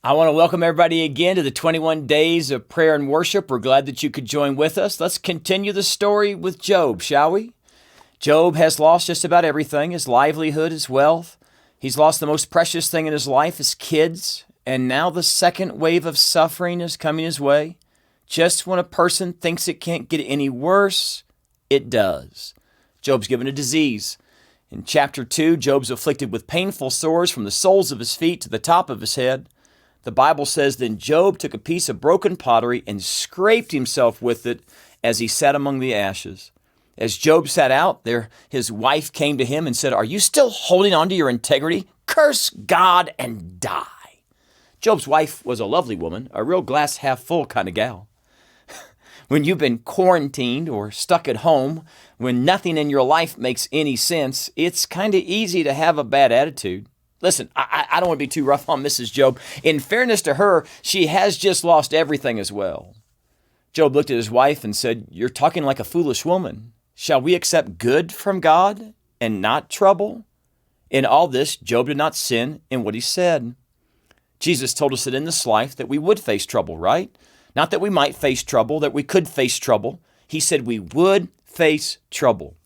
I want to welcome everybody again to the 21 days of prayer and worship. We're glad that you could join with us. Let's continue the story with Job, shall we? Job has lost just about everything, his livelihood, his wealth. He's lost the most precious thing in his life, his kids. And now the second wave of suffering is coming his way. Just when a person thinks it can't get any worse, it does. Job's given a disease. In chapter 2, Job's afflicted with painful sores from the soles of his feet to the top of his head. The Bible says, then Job took a piece of broken pottery and scraped himself with it as he sat among the ashes. As Job sat out there, his wife came to him and said, are you still holding on to your integrity? Curse God and die. Job's wife was a lovely woman, a real glass half full kind of gal. When you've been quarantined or stuck at home, when nothing in your life makes any sense, it's kind of easy to have a bad attitude. Listen, I don't want to be too rough on Mrs. Job. In fairness to her, she has just lost everything as well. Job looked at his wife and said, you're talking like a foolish woman. Shall we accept good from God and not trouble? In all this, Job did not sin in what he said. Jesus told us that in this life that we would face trouble, right? Not that we might face trouble, that we could face trouble. He said we would face trouble.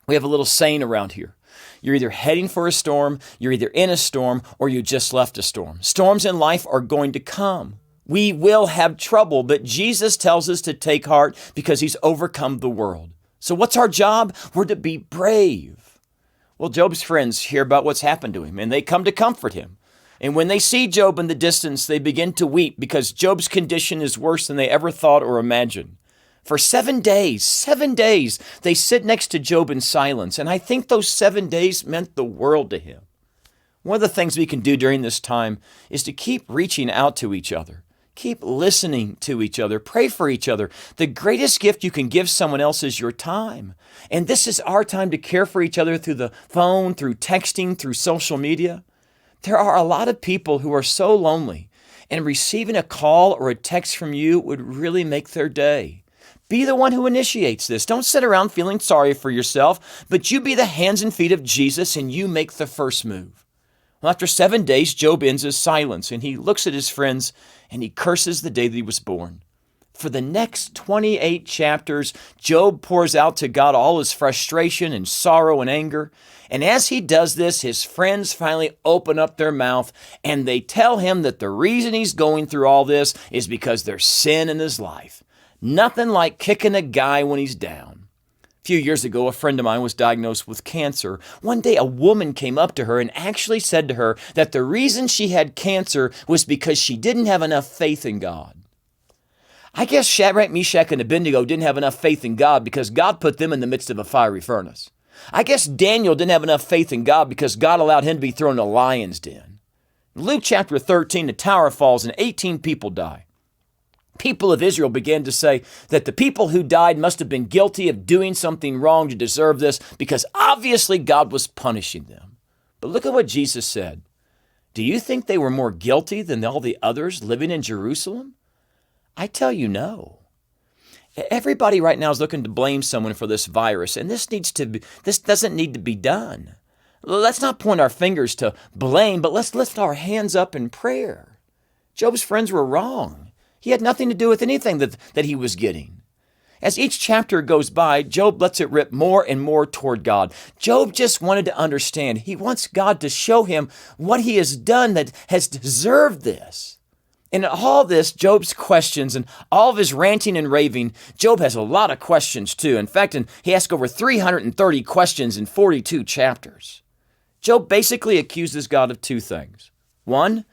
We have a little saying around here. You're either heading for a storm, you're either in a storm, or you just left a storm. Storms in life are going to come. We will have trouble, but Jesus tells us to take heart because he's overcome the world. So what's our job? We're to be brave. Well, Job's friends hear about what's happened to him, and they come to comfort him. And when they see Job in the distance, they begin to weep because Job's condition is worse than they ever thought or imagined. For 7 days, they sit next to Job in silence. And I think those 7 days meant the world to him. One of the things we can do during this time is to keep reaching out to each other. Keep listening to each other. Pray for each other. The greatest gift you can give someone else is your time. And this is our time to care for each other through the phone, through texting, through social media. There are a lot of people who are so lonely, and receiving a call or a text from you would really make their day. Be the one who initiates this. Don't sit around feeling sorry for yourself, but you be the hands and feet of Jesus and you make the first move. Well, after 7 days, Job ends his silence and he looks at his friends and he curses the day that he was born. For the next 28 chapters, Job pours out to God all his frustration and sorrow and anger. And as he does this, his friends finally open up their mouth and they tell him that the reason he's going through all this is because there's sin in his life. Nothing like kicking a guy when he's down. A few years ago, a friend of mine was diagnosed with cancer. One day, a woman came up to her and actually said to her that the reason she had cancer was because she didn't have enough faith in God. I guess Shadrach, Meshach, and Abednego didn't have enough faith in God because God put them in the midst of a fiery furnace. I guess Daniel didn't have enough faith in God because God allowed him to be thrown in a lion's den. In Luke chapter 13, the tower falls and 18 people die. People of Israel began to say that the people who died must have been guilty of doing something wrong to deserve this because obviously God was punishing them. But look at what Jesus said. Do you think they were more guilty than all the others living in Jerusalem? I tell you no. Everybody right now is looking to blame someone for this virus, and this doesn't need to be done. Let's not point our fingers to blame, but let's lift our hands up in prayer. Job's friends were wrong. He had nothing to do with anything that he was getting. As each chapter goes by, Job lets it rip more and more toward God. Job just wanted to understand. He wants God to show him what he has done that has deserved this. And in all this, Job's questions and all of his ranting and raving, Job has a lot of questions too. In fact, he asked over 330 questions in 42 chapters. Job basically accuses God of two things. One,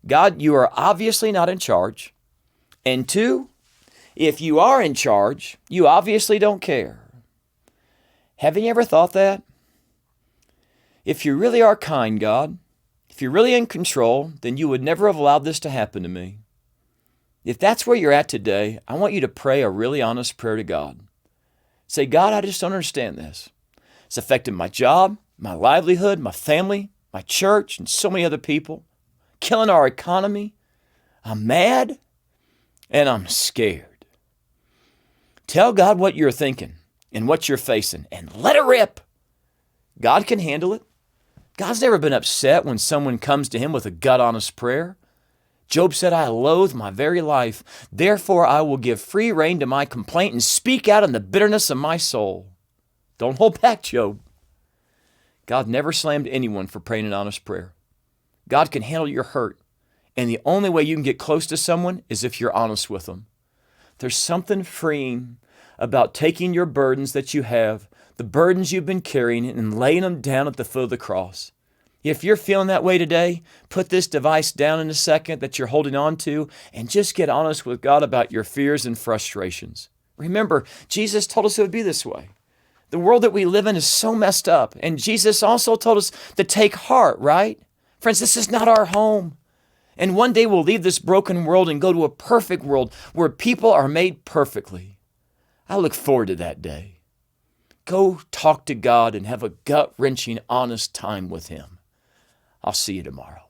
God, you are obviously not in charge. And two, if you are in charge, you obviously don't care. Haven't you ever thought that? If you really are kind, God, if you're really in control, then you would never have allowed this to happen to me. If that's where you're at today, I want you to pray a really honest prayer to God. Say, God, I just don't understand this. It's affected my job, my livelihood, my family, my church, and so many other people. Killing our economy. I'm mad. And I'm scared. Tell God what you're thinking and what you're facing and let it rip. God can handle it. God's never been upset when someone comes to him with a gut-honest prayer. Job said, I loathe my very life. Therefore, I will give free rein to my complaint and speak out in the bitterness of my soul. Don't hold back, Job. God never slammed anyone for praying an honest prayer. God can handle your hurt. And the only way you can get close to someone is if you're honest with them. There's something freeing about taking your burdens that you have, the burdens you've been carrying, and laying them down at the foot of the cross. If you're feeling that way today, put this device down in a second that you're holding on to and just get honest with God about your fears and frustrations. Remember, Jesus told us it would be this way. The world that we live in is so messed up. And Jesus also told us to take heart, right? Friends, this is not our home. And one day we'll leave this broken world and go to a perfect world where people are made perfectly. I look forward to that day. Go talk to God and have a gut-wrenching, honest time with Him. I'll see you tomorrow.